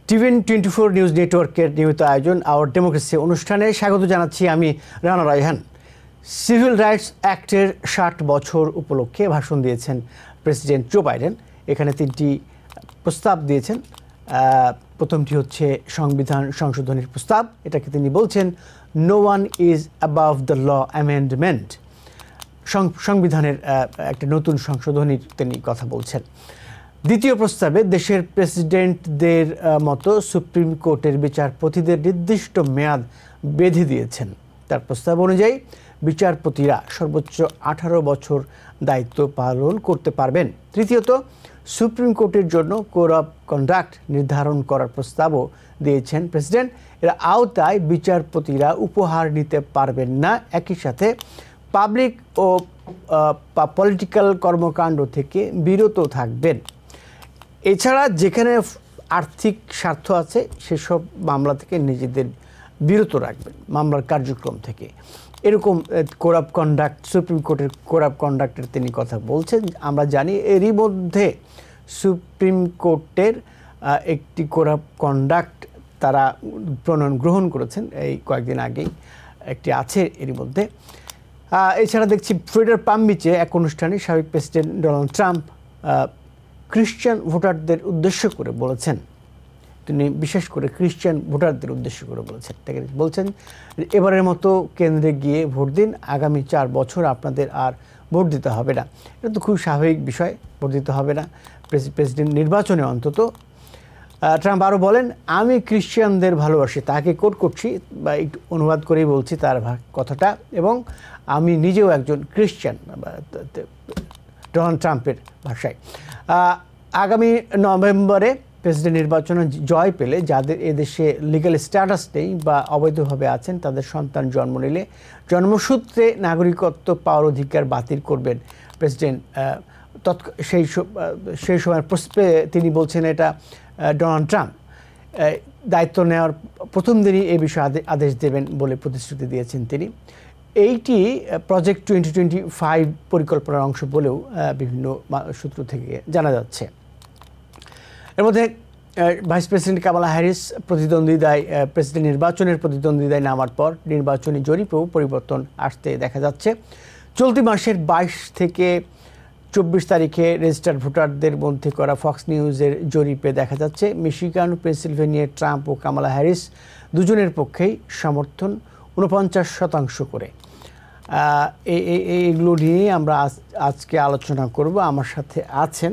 TVN24 news নেটওয়ার্কের নিয়মিত আয়োজন আওয়ার ডেমোক্রেসি অনুষ্ঠানে স্বাগত জানাচ্ছি আমি রানা রায়হান। সিভিল রাইটস অ্যাক্টের ৬০ বছর উপলক্ষে ভাষণ দিয়েছেন প্রেসিডেন্ট জো বাইডেন। এখানে ৩টি প্রস্তাব দিয়েছেন। প্রথমটি হচ্ছে সংবিধান সংশোধনের প্রস্তাব। এটাকে তিনি বলছেন no one is above the law amendment. সংবিধানের একটা নতুন সংশোধনীর তিনি কথা বলছেন। দ্বিতীয় প্রস্তাবে দেশের প্রেসিডেন্টদের মতো সুপ্রিম কোর্টের বিচারপতিদের নির্দিষ্ট মেয়াদ বেঁধে দিয়েছেন। তার প্রস্তাব অনুযায়ী বিচারপতিরা সর্বোচ্চ 18 বছর দায়িত্ব পালন করতে পারবেন। তৃতীয়ত, সুপ্রিম কোর্টের জন্য কোড অফ কন্ডাক্ট নির্ধারণ করার প্রস্তাবও দিয়েছেন প্রেসিডেন্ট। এর আওতায় বিচারপতিরা উপহার নিতে পারবেন না, একই সাথে পাবলিক ও পলিটিক্যাল কর্মকাণ্ড থেকে বিরত থাকবেন। এছাড়া যেখানে আর্থিক স্বার্থ আছে সেসব মামলা থেকে নিজেদের বিরত রাখবেন, মামলার কার্যক্রম থেকে। এরকম কোড অফ কন্ডাক্ট, সুপ্রিম কোর্টের কোড অফ কন্ডাক্টের তিনি কথা বলছেন। আমরা জানি এরই মধ্যে সুপ্রিম কোর্টের একটি কোড অফ কন্ডাক্ট তারা গ্রহণ করেছেন, এই কয়েকদিন আগেই একটি আছে এরই মধ্যে। এছাড়া দেখছি ফ্লোরিডার পাম বিচে এক অনুষ্ঠানে সাবেক প্রেসিডেন্ট ডোনাল্ড ট্রাম্প খ্রিশ্চান ভোটারদের উদ্দেশ্য করে বলেছেন, তিনি বিশেষ করে খ্রিশ্চান ভোটারদের উদ্দেশ্য করে বলছেন এবারের মতো কেন্দ্রে গিয়ে ভোট দিন, আগামী 4 বছর আপনাদের আর ভোট দিতে হবে না। এটা তো খুব স্বাভাবিক বিষয়, ভোট দিতে হবে না প্রেসিডেন্ট নির্বাচনে অন্তত। ট্রাম্প আরও বলেন, আমি খ্রিশ্চানদের ভালোবাসি, তাকে কোট করছি বা একটু অনুবাদ করেই বলছি তার কথাটা, এবং আমি নিজেও একজন খ্রিশ্চান, ডোনাল্ড ট্রাম্পের ভাষায়। আগামী নভেম্বরে প্রেসিডেন্ট নির্বাচনে জয় পেলে যাদের এদেশে লিগ্যাল স্ট্যাটাস নেই বা অবৈধভাবে আছেন, তাদের সন্তান জন্ম নিলে জন্মসূত্রে নাগরিকত্ব পাওয়ার অধিকার বাতিল করবেন প্রেসিডেন্ট। সেই সময় তিনি বলছেন এটা ডোনাল্ড ট্রাম্প দায়িত্ব নেওয়ার প্রথম দিনই এ বিষয়ে আদেশ দেবেন বলে প্রতিশ্রুতি দিয়েছেন তিনি। এইটি প্রজেক্ট 2025 পরিকল্পনার অংশ বলেও বিভিন্ন সূত্র থেকে জানা যাচ্ছে। এর মধ্যে vice president Kamala Harris president নির্বাচনের প্রতিদ্বন্দ্বিতায় নামার পর নির্বাচনী জরিপেও পরিবর্তন আসতে দেখা যাচ্ছে। চলতি মাসের 22 থেকে 24 তারিখে রেজিস্টার্ড ভোটারদের মধ্যে করা ফক্স নিউজের জরিপে দেখা যাচ্ছে মিশিগান, পেনসিলভেনিয়া ট্রাম্প ও কামালা হ্যারিস দুজনের পক্ষেই সমর্থন 49% করে। এইগুলো নিয়ে আমরা আজকে আলোচনা করব। আমার সাথে আছেন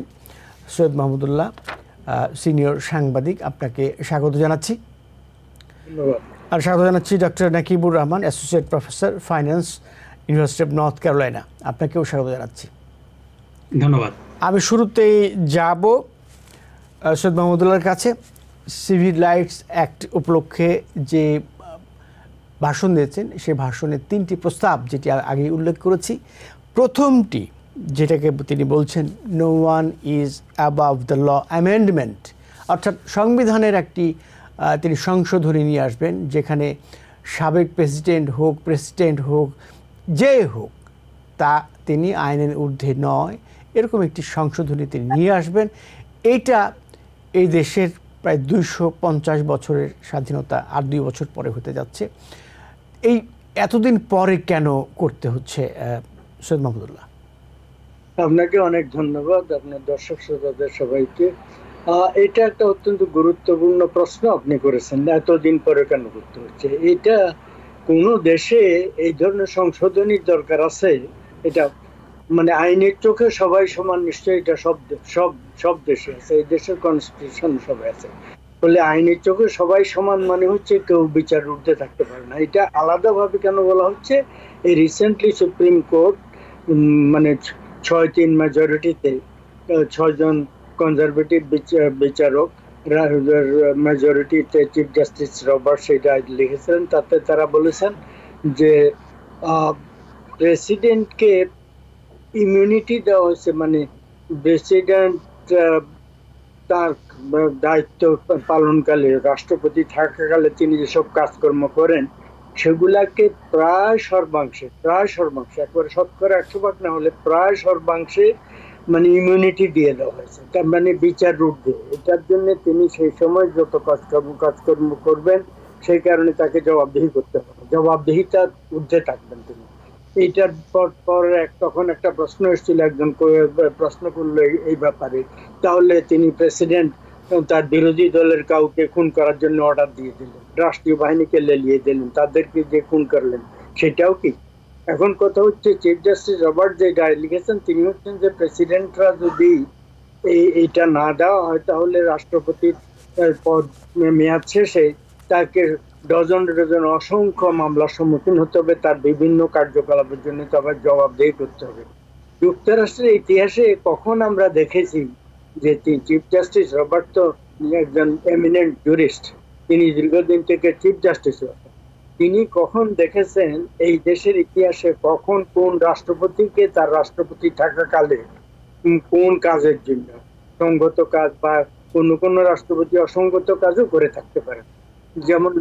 সৈয়দ মাহমুদুল্লাহ, সিনিয়র সাংবাদিক, আপনাকে স্বাগত জানাচ্ছি। ধন্যবাদ। আর স্বাগত জানাচ্ছি doctor Nakibur Rahman, associate professor, finance, university of north Carolina, আপনাকেও স্বাগত জানাচ্ছি। ধন্যবাদ। আমি শুরুতেই যাব সৈয়দ মাহমুদুল্লাহর কাছে। সিভিল রাইটস অ্যাক্ট উপলক্ষে যে ভাষণ দিয়েছেন, সেই ভাষণের 3টি প্রস্তাব যেটি আগে উল্লেখ করেছি। প্রথমটি যেটাকে তিনি বলছেন no one is above the law amendment, অর্থাৎ সংবিধানের একটি তিনি সংশোধনী নিয়ে আসবেন, যেখানে সাবেক প্রেসিডেন্ট হোক যে হোক তা তিনি আইনের ঊর্ধ্বে নয়, এরকম একটি সংশোধনী তিনি নিয়ে আসবেন। এইটা এই দেশের প্রায় 250 বছরের স্বাধীনতা আর 2 বছর পরে হতে যাচ্ছে। এই এতদিন পরে কেন করতে হচ্ছে সৈয়দ মাহমুদুল্লাহ? আপনাকে অনেক ধন্যবাদ, আপনার দর্শক শ্রোতাদের সবাইকে। এটা একটা অত্যন্ত গুরুত্বপূর্ণ প্রশ্ন আপনি করেছেন, এতদিন পরে কেন করতে হচ্ছে। এটা কোনো দেশে এই ধরনের সংশোধনীর দরকার আছে? এটা মানে আইনের চোখে সবাই সমান, নিশ্চয়ই এটা সব দেশে আছে, এই দেশের কনস্টিটিউশন সবাই আছে বলে আইনের চোখে সবাই সমান মানে হচ্ছে কেউ বিচার ঊর্ধ্বে থাকতে পারে না। এটা আলাদাভাবে কেন বলা হচ্ছে? এই রিসেন্টলি সুপ্রিম কোর্ট মানে 6-3 মেজরিটিতে 6 জন কনজারভেটিভ বিচারক, মেজরিটিতে চিফ জাস্টিস রবার্ট সেটা লিখেছেন। তাতে তারা বলেছেন যে প্রেসিডেন্টকে ইমিউনিটি দেওয়া হয়েছে, মানে প্রেসিডেন্ট তার দায়িত্ব পালনকালে, রাষ্ট্রপতি থাকাকালে তিনি যেসব কাজকর্ম করেন সেগুলাকে প্রায় সর্বাংশে, একবারে শতকরা 100% না হলে প্রায় সর্বাংশে মানে ইমিউনিটি দিয়ে দেওয়া হয়েছে, তার মানে বিচার রুট দিয়ে। এটার জন্য তিনি সেই সময় যত কাজকর্ম করবেন, সেই কারণে তাকে জবাবদিহি করতে হবে, জবাবদিহিতার ঊর্ধ্বে থাকবেন তিনি। এইটার পর পর তখন একটা প্রশ্ন এসেছিল, একজন প্রশ্ন করলো এই ব্যাপারে, তাহলে তিনি প্রেসিডেন্ট তার বিরোধী দলের কাউকে খুন করার জন্য অর্ডার দিয়ে দিলেন, রাষ্ট্রীয় বাহিনীকে লেলিয়ে দিলেন, তাদেরকে যে খুন করলেন সেটাও কি? এখন কথা হচ্ছে, চিফ জাস্টিস রবার্ট যে রায় লিখেছেন, তিনি হচ্ছেন যে প্রেসিডেন্টরা যদি এইটা না দেওয়া হয়, তাহলে রাষ্ট্রপতির পদ মেয়াদ শেষে তাকে ডজন ডজন অসংখ্য মামলার সম্মুখীন হতে হবে, তার বিভিন্ন কার্যকলাপের জন্য তবে জবাবদেহি করতে হবে। যুক্তরাষ্ট্রের ইতিহাসে কখন আমরা দেখেছি যে চিফ জাস্টিস রবার্ট তো একজন এমিনেন্ট জুরিস্ট, তিনি দীর্ঘদিন থেকে চিফ জাস্টিস, তিনি কখন দেখেছেন এই দেশের ইতিহাসে কখন কোন রাষ্ট্রপতিকে তার রাষ্ট্রপতি থাকাকালে কোন কাজের জন্য সঙ্গত কাজ, বা কোন কোন রাষ্ট্রপতি অসঙ্গত কাজও করে থাকতে পারেন? যেমন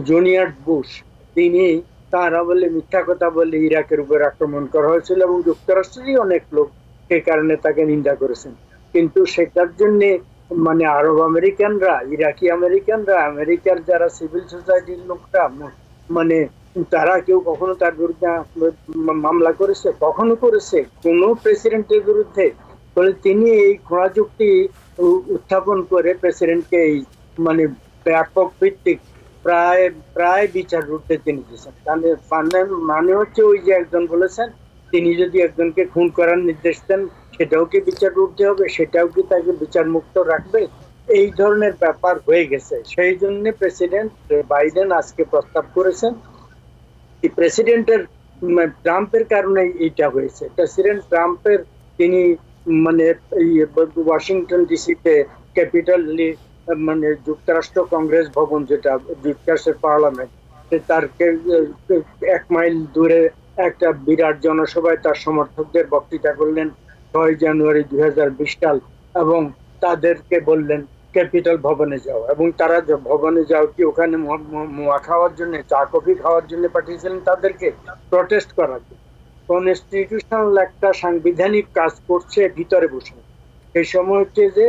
জুনিয়র বুশ, তিনি তার আমলে মিথ্যা কথা বলে ইরাকের উপর আক্রমণ করা হয়েছিল এবং যুক্তরাষ্ট্রেরই অনেক লোক সে কারণে তাকে নিন্দা করেছেন, কিন্তু সেটার জন্য মানে আরব আমেরিকানরা, ইরাকি আমেরিকানরা, আমেরিকার যারা সিভিল সোসাইটির লোকরা, মানে তারা কেউ কখনো তার বিরুদ্ধে মামলা করেছে? কখনো করেছে কোন প্রেসিডেন্টের বিরুদ্ধে? বলে তিনি এই খোঁড়া যুক্তি উত্থাপন করে প্রেসিডেন্টকে এই মানে ব্যাপক ভিত্তিক প্রায় প্রায় বিচার রুটে তিনি দিয়েছেন। মানে হচ্ছে ওই যে একজন বলেছেন, তিনি যদি একজনকে খুন করার নির্দেশ দেন, সেটাও কি বিচার রুটতে হবে? সেটাও কি তাকে বিচার মুক্ত রাখবে? এই ধরনের ব্যাপার হয়ে গেছে। সেই জন্য প্রেসিডেন্ট বাইডেন আজকে প্রস্তাব করেছেন, প্রেসিডেন্টের ট্রাম্পের কারণে এইটা হয়েছে। প্রেসিডেন্ট ট্রাম্পের তিনি মানে ওয়াশিংটন ডিসিতে ক্যাপিটাল মানে যুক্তরাষ্ট্র কংগ্রেস ভবন, যেটা যুক্তরাষ্ট্রের পার্লামেন্ট, তার 1 মাইল দূরে একটা বিরাট জনসভায় তার সমর্থকদের বক্তৃতা করলেন 6 জানুয়ারি 2020 সাল, এবং তাদেরকে বললেন ক্যাপিটাল ভবনে যাও, এবং তারা ভবনে যাও কি ওখানে মোয়া খাওয়ার জন্য, চা কফি খাওয়ার জন্য পাঠিয়েছিলেন তাদেরকে, প্রটেস্ট করার জন্য। কনস্টিটিউশনাল একটা সাংবিধানিক কাজ করছে ভিতরে বসে। সেই সময় হচ্ছে যে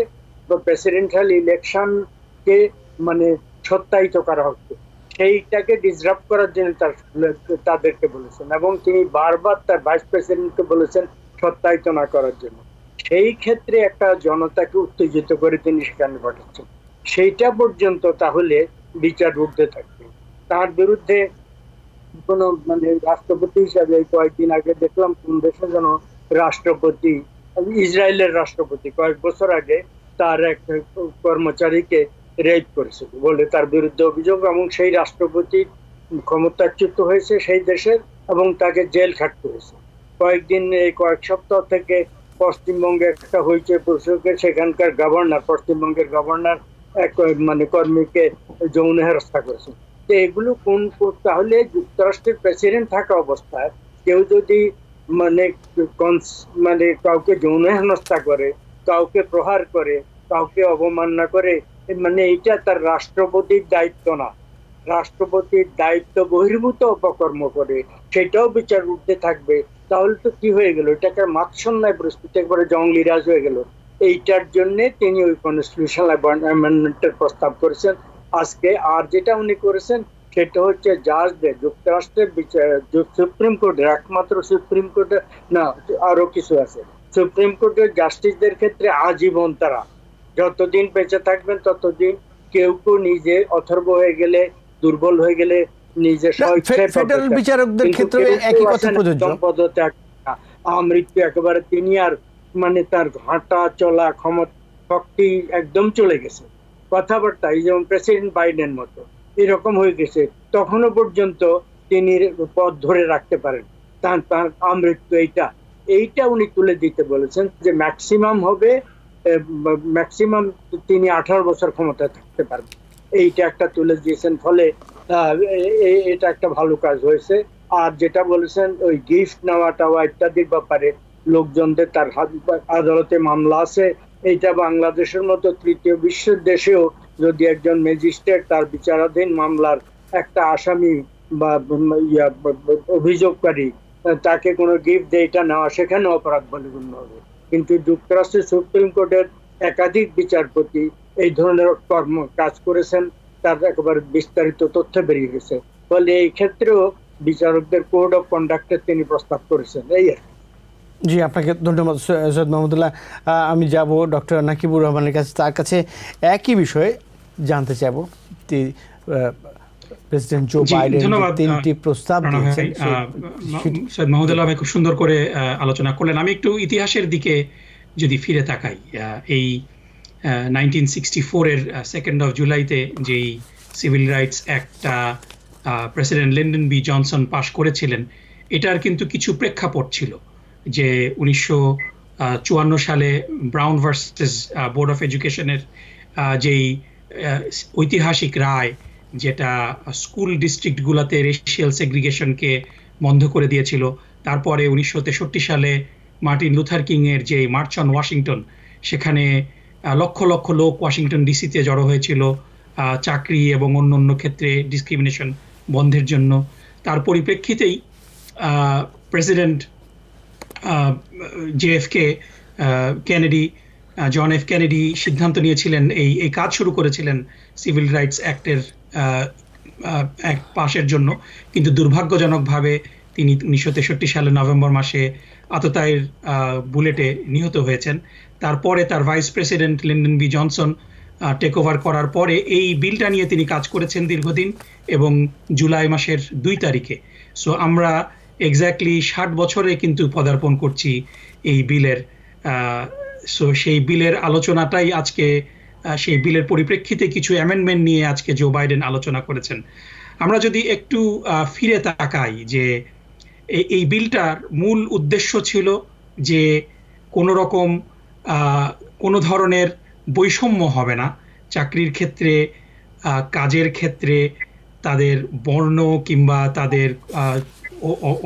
প্রেসিডেন্টাল ইলেকশনকে মানে সত্যায়িত করা হচ্ছে, সেইটাকে ডিসরাপ্ট করার জন্য তাদেরকে বলেছেন, এবং তিনি বারবার তার ভাইস প্রেসিডেন্টকে বলেছেন সত্যায়িত না করার জন্য। সেই ক্ষেত্রে একটা জনতাকে উত্তেজিত করে তিনি সেখানে পাঠাচ্ছেন। সেইটা পর্যন্ত তাহলে বিচার উঠতে থাকবে। তার বিরুদ্ধে কোন মানে রাষ্ট্রপতি হিসাবে কয়েকদিন আগে দেখলাম কোন দেশে যেন রাষ্ট্রপতি, ইসরায়েলের রাষ্ট্রপতি কয়েক বছর আগে তার এক কর্মচারীকে রেপ করেছিল বলে তার বিরুদ্ধে অভিযোগ, এবং সেই রাষ্ট্রপতি ক্ষমতাচ্যুত হয়েছে সেই দেশের, এবং তাকে জেল খাটতে হয়েছে। কয়েকদিন এই কয়েক সপ্তাহ থেকে পশ্চিমবঙ্গে একটা হয়েছে পশুকে, সেখানকার গভর্নর, পশ্চিমবঙ্গের গভর্নর এক মানে কর্মীকে যৌন হেনস্থা করেছে। তো এগুলো কোন, তাহলে যুক্তরাষ্ট্রের প্রেসিডেন্ট থাকা অবস্থায় কেউ যদি মানে মানে কাউকে যৌন হেনস্থা করে, কাউকে প্রহার করে, কাউকে অবমাননা করে, মানে এটা তার রাষ্ট্রপতির দায়িত্ব না, রাষ্ট্রপতির দায়িত্ব বহির্ভূত অপকর্ম করে, সেটাও বিচার উঠতে থাকবে। তাহলে তো কি হয়ে গেল, এটাকে মাৎসন্যায় পরিস্থিতি, একবারে জঙ্গলি রাজ হয়ে গেল। এইটার জন্য তিনি ওই কনস্টিটিউশনাল অ্যামেন্ডমেন্টের প্রস্তাব করেছেন আজকে। আর যেটা উনি করেছেন সেটা হচ্ছে জাজদের, যুক্তরাষ্ট্রের সুপ্রিম কোর্টের, একমাত্র সুপ্রিম কোর্টের না, আরো কিছু আছে, সুপ্রিম কোর্টের জাস্টিসদের ক্ষেত্রে আজীবন তারা যতদিন বেঁচে থাকবেন ততদিন কেউ কেউ নিজে অথর্ব হয়ে গেলে, দুর্বল হয়ে গেলে নিজে ফেডারেল বিচারকদের ক্ষেত্রে একই কথা প্রযোজ্য। মৃত্যু একেবারে, তিনি আর মানে তার হাঁটা চলা ক্ষমতা শক্তি একদম চলে গেছে, কথাবার্তা এই যেমন প্রেসিডেন্ট বাইডেন মতো এরকম হয়ে গেছে, তখনও পর্যন্ত তিনি পদ ধরে রাখতে পারেন। তার আমৃত্যু এইটা উনি তুলে দিতে বলেছেন যে ম্যাক্সিমাম হবে, ম্যাক্সিমাম তিনি 18 বছর ক্ষমতায় থাকতে পারবেন, এইটা একটা তুলে দিয়েছেন। ফলে এটা একটা ভালো কাজ হয়েছে। আর যেটা বলেছেন ওই গিফট নেওয়া টাওয়া ইত্যাদির ব্যাপারে লোকজনদের, তার আদালতে মামলা আছে, এইটা বাংলাদেশের মতো তৃতীয় বিশ্বের দেশেও যদি একজন ম্যাজিস্ট্রেট তার বিচারাধীন মামলার একটা আসামি বা অভিযোগকারী তাকে কোনো গিফট দেয়, এটা নেওয়া সেখানে অপরাধ বলে গণ্য হবে। কিন্তু যুক্তরাষ্ট্রের সুপ্রিম কোর্টের একাধিক বিচারপতি এই ধরনের কাজ করেছেন, তার একেবারে বিস্তারিত তথ্য বেরিয়ে গেছে। ফলে এই ক্ষেত্রেও বিচারকদের কোড অফ কন্ডাক্টের তিনি প্রস্তাব করেছেন। এই আর জি, আপনাকে ধন্যবাদ সৈয়দ মাহমুদুল্লাহ। আমি যাব ডক্টর নাকিবুর রহমানের কাছে, তার কাছে একই বিষয়ে জানতে চাইব। প্রেসিডেন্ট জো বাইডেন তিনটি প্রস্তাব দিয়েছেন। সৈয়দ মাহমুদুল্লাহ ভাই খুব সুন্দর করে আলোচনা করলেন। আমি একটু ইতিহাসের দিকে যদি ফিরে তাকাই, এই 1964 এর 2nd of জুলাইতে যেই সিভিল রাইটস অ্যাক্টটা প্রেসিডেন্ট লিন্ডন বি জনসন পাশ করেছিলেন, এটার কিন্তু কিছু প্রেক্ষাপট ছিল। যে 1954 সালে ব্রাউন ভার্সেস বোর্ড অফ এডুকেশনের যেই ঐতিহাসিক রায়, যেটা স্কুল ডিস্ট্রিক্টগুলোতে রেশিয়াল সেগ্রিগেশনকে বন্ধ করে দিয়েছিল। তারপরে 1963 সালে মার্টিন লুথার কিং এর যে মার্চ অন ওয়াশিংটন, সেখানে লক্ষ লক্ষ লোক ওয়াশিংটন ডিসিতে জড়ো হয়েছিল চাকরি এবং অন্যান্য ক্ষেত্রে ডিসক্রিমিনেশন বন্ধের জন্য। তার পরিপ্রেক্ষিতেই প্রেসিডেন্ট জন এফ কেনেডি সিদ্ধান্ত নিয়েছিলেন, এই কাজ শুরু করেছিলেন সিভিল রাইটস অ্যাক্টের পাশের জন্য। কিন্তু দুর্ভাগ্যজনকভাবে তিনি 1963 সালে নভেম্বর মাসে আততায়ীর বুলেটে নিহত হয়েছেন। তারপরে তার vice president Lyndon B Johnson take over করার পরে এই বিলটা নিয়ে তিনি কাজ করেছেন দীর্ঘদিন, এবং জুলাই মাসের 2 তারিখে, সো আমরা এক্স্যাক্টলি 60 বছরে কিন্তু পদার্পণ করছি এই বিলের। সো সেই বিলের আলোচনাটাই আজকে, সেই বিলের পরিপ্রেক্ষিতে কিছু অ্যামেন্ডমেন্ট নিয়ে আজকে জো বাইডেন আলোচনা করেছেন। আমরা যদি একটু ফিরে তাকাই, যে এই বিলটার মূল উদ্দেশ্য ছিল যে কোনো ধরনের বৈষম্য হবে না চাকরির ক্ষেত্রে, কাজের ক্ষেত্রে, তাদের বর্ণ কিংবা তাদের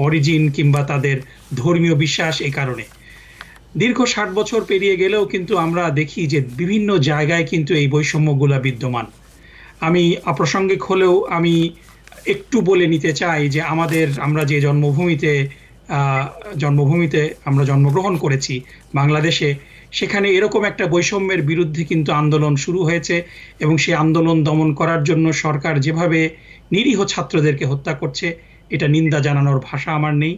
অরিজিন কিংবা তাদের ধর্মীয় বিশ্বাস। এই কারণে দীর্ঘ 60 বছর পেরিয়ে গেলেও কিন্তু আমরা দেখি যে বিভিন্ন জায়গায় কিন্তু এই বৈষম্যগুলো বিদ্যমান। আমি অপ্রাসঙ্গিক হলেও আমি একটু বলে নিতে চাই যে আমরা যে জন্মভূমিতে আমরা জন্মগ্রহণ করেছি বাংলাদেশে, সেখানে এরকম একটা বৈষম্যের বিরুদ্ধে কিন্তু আন্দোলন শুরু হয়েছে, এবং সেই আন্দোলন দমন করার জন্য সরকার যেভাবে নিরীহ ছাত্রদেরকে হত্যা করছে, এটা নিন্দা জানানোর ভাষা আমার নেই।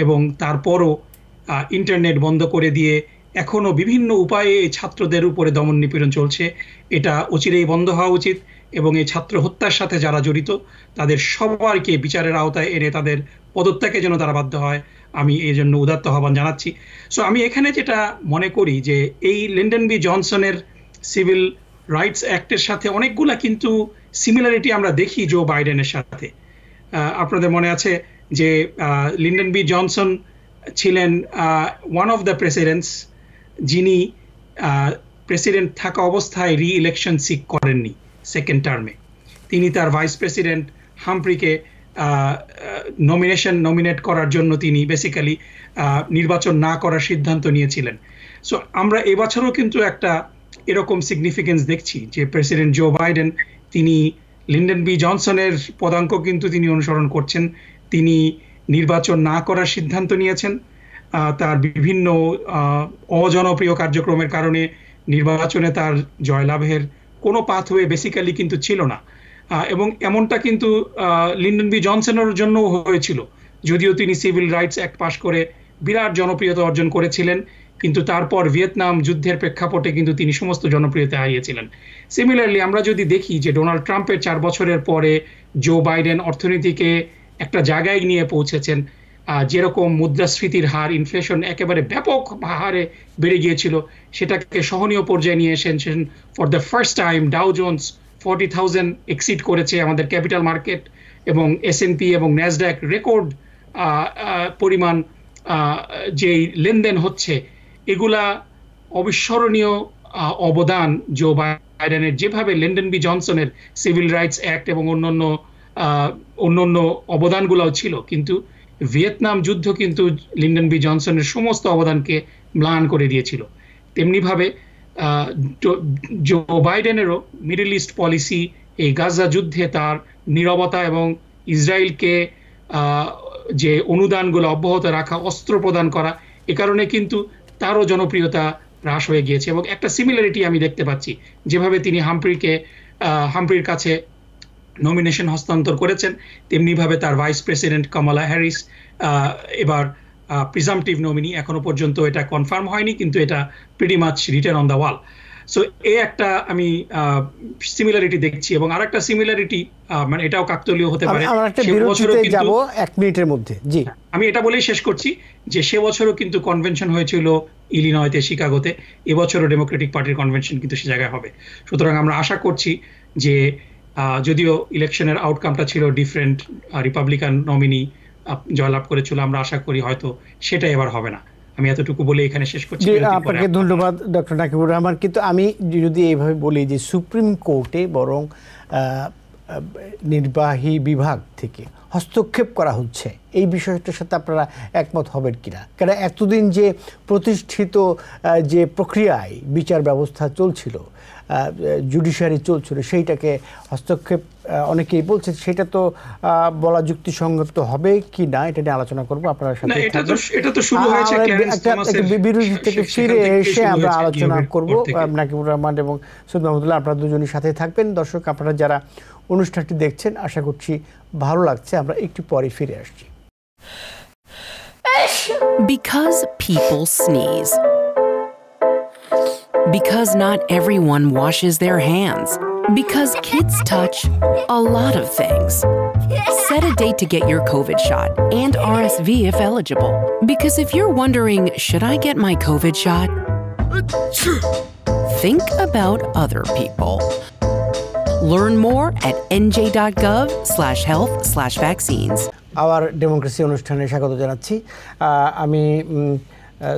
এবং তারপরও ইন্টারনেট বন্ধ করে দিয়ে এখনো বিভিন্ন উপায়ে এই ছাত্রদের উপরে দমন নিপীড়ন চলছে। এটা অচিরেই বন্ধ হওয়া উচিত, এবং এই ছাত্র হত্যার সাথে যারা জড়িত তাদের সবাইকে বিচারের আওতায় এনে তাদের পদত্যাগে যেন তারা বাধ্য হয়, আমি এই জন্য উদাত্ত আহ্বান জানাচ্ছি। সো আমি এখানে যেটা মনে করি যে এই লিন্ডন বি জনসনের সিভিল রাইটস অ্যাক্টের সাথে অনেকগুলা কিন্তু সিমিলারিটি আমরা দেখি জো বাইডেনের সাথে। আপনাদের মনে আছে যে লিন্ডন বি জনসন ছিলেন ওয়ান অফ দ্য প্রেসিডেন্টস যিনি প্রেসিডেন্ট থাকা অবস্থায় রি ইলেকশন সিক করেননি সেকেন্ড টার্মে। তিনি তার ভাইস প্রেসিডেন্ট হামফ্রিকে নমিনেট করার জন্য তিনি বেসিক্যালি নির্বাচন না করার সিদ্ধান্ত নিয়েছিলেন। সো আমরা এবছরও কিন্তু একটা এরকম সিগনিফিকেন্স দেখছি যে প্রেসিডেন্ট জো বাইডেন তিনি লিন্ডন বি জনসনের পদাঙ্ক কিন্তু তিনি অনুসরণ করছেন। তিনি নির্বাচন না করার সিদ্ধান্ত নিয়েছেন। তার বিভিন্ন অজনপ্রিয় কার্যক্রমের কারণে নির্বাচনে তার জয়লাভের কোনো পাথওয়ে বেসিক্যালি কিন্তু ছিল না, এবং এমনটা কিন্তু লিন্ডন বি জনসনের জন্য হয়েছিল। যদিও তিনি সিভিল রাইটস অ্যাক্ট পাশ করে বিরাট জনপ্রিয়তা অর্জন করেছিলেন, কিন্তু তারপর ভিয়েতনাম যুদ্ধের প্রেক্ষাপটে কিন্তু তিনি সমস্ত জনপ্রিয়তা হারিয়েছিলেন। সিমিলারলি আমরা যদি দেখি যে ডোনাল্ড ট্রাম্পের 4 বছরের পরে জো বাইডেন অর্থনীতিকে একটা জায়গায় নিয়ে পৌঁছেছেন, যেরকম মুদ্রাস্ফীতির হার, ইনফ্লেশন একেবারে ব্যাপক হারে বেড়ে গিয়েছিল, সেটাকে সহনীয় পর্যায়ে নিয়ে এসেছেন। For the first time Dow Jones 40,000 exceed করেছে আমাদের ক্যাপিটাল মার্কেট, এবং S&P এবং ন্যাসড্যাক রেকর্ড পরিমাণ যেই লেনদেন হচ্ছে, এগুলা অবিস্মরণীয় অবদান জো বাইডেনের। যেভাবে লিন্ডন বি জনসনের সিভিল রাইটস অ্যাক্ট এবং অন্যান্য অবদানগুলোও ছিল, কিন্তু ভিয়েতনাম যুদ্ধ কিন্তু লিন্ডন বি জনসনের সমস্ত অবদানকে ম্লান করে দিয়েছিল। তেমনিভাবে জো বাইডেনেরও মিডল ইস্ট পলিসি, এই গাজা যুদ্ধে তার নীরবতা এবং ইসরায়েলকে যে অনুদানগুলো অব্যাহত রাখা, অস্ত্র প্রদান করা, এ কারণে কিন্তু তারও জনপ্রিয়তা হ্রাস হয়ে গিয়েছে। এবং একটা সিমিলারিটি আমি দেখতে পাচ্ছি, যেভাবে তিনি হাম্প্রির কাছে নমিনেশন হস্তান্তর করেছেন, তেমনিভাবে তার ভাইস প্রেসিডেন্ট কামালা হ্যারিস এবার প্রিজাম্পটিভ নমিনি, এখনো পর্যন্ত এটা কনফার্ম হয়নি, কিন্তু এটা pretty much written on the wall. So এই একটা আমি সিমিলারিটি দেখছি। এবং আরেকটা সিমিলারিটি, মানে এটাও কাকতালীয় হতে পারে, আমি এটা বলেই শেষ করছি যে সে বছরও কিন্তু কনভেনশন হয়েছিল ইলিনয়তে, শিকাগোতে। এবছরও ডেমোক্রেটিক পার্টির কনভেনশন কিন্তু সে জায়গায় হবে। সুতরাং আমরা আশা করছি যে যদিও ইলেকশনের আউটকামটা ছিল ডিফারেন্ট, রিপাবলিকান নমিনি জয়লাভ করেছিল, আমরা আশা করি হয়তো সেটা এবার হবে না। আমি এতটুকু বলে এখানে শেষ করছি। আপনাকে ধন্যবাদ ডক্টর নাকিবুর রহমান। কিন্তু আমি যদি এইভাবে বলি যে সুপ্রিম কোর্টে বরং নির্বাহী বিভাগ থেকে হস্তক্ষেপ করা হচ্ছে, এই বিষয়টার সাথে আপনারা একমত হবেন কিনা? কারণ এতদিন যে প্রতিষ্ঠিত যে প্রক্রিয়ায় বিচার ব্যবস্থা চলছিল, জুডিশিয়ারি চলছিল, সেইটাকে হস্তক্ষেপ অনেকেই বলছে, সেটা তো বলা যুক্তিসঙ্গত হবে কি না, এটা নিয়ে আলোচনা করবো আপনার সাথে। বিরোধী থেকে ফিরে এসে আমরা আলোচনা করবো। নাকিবুর রহমান এবং সৈয়দ মাহমুদুল্লাহ, আপনারা দুজনই সাথে থাকবেন। দর্শক, আপনারা যারা অনুষ্ঠানটি দেখছেন, আশা করছি ভালো লাগছে। আমরা একটু পরে ফিরে আসছি। Because people sneeze. Because not everyone washes their hands. Because kids touch a lot of things. Set a date to get your COVID shot and RSV if eligible. Because if you're wondering, should I get my COVID shot? Think about other people. Learn more at nj.gov/health/vaccines. আবার democracy অনুষ্ঠানে স্বাগত জানাচ্ছি। আমি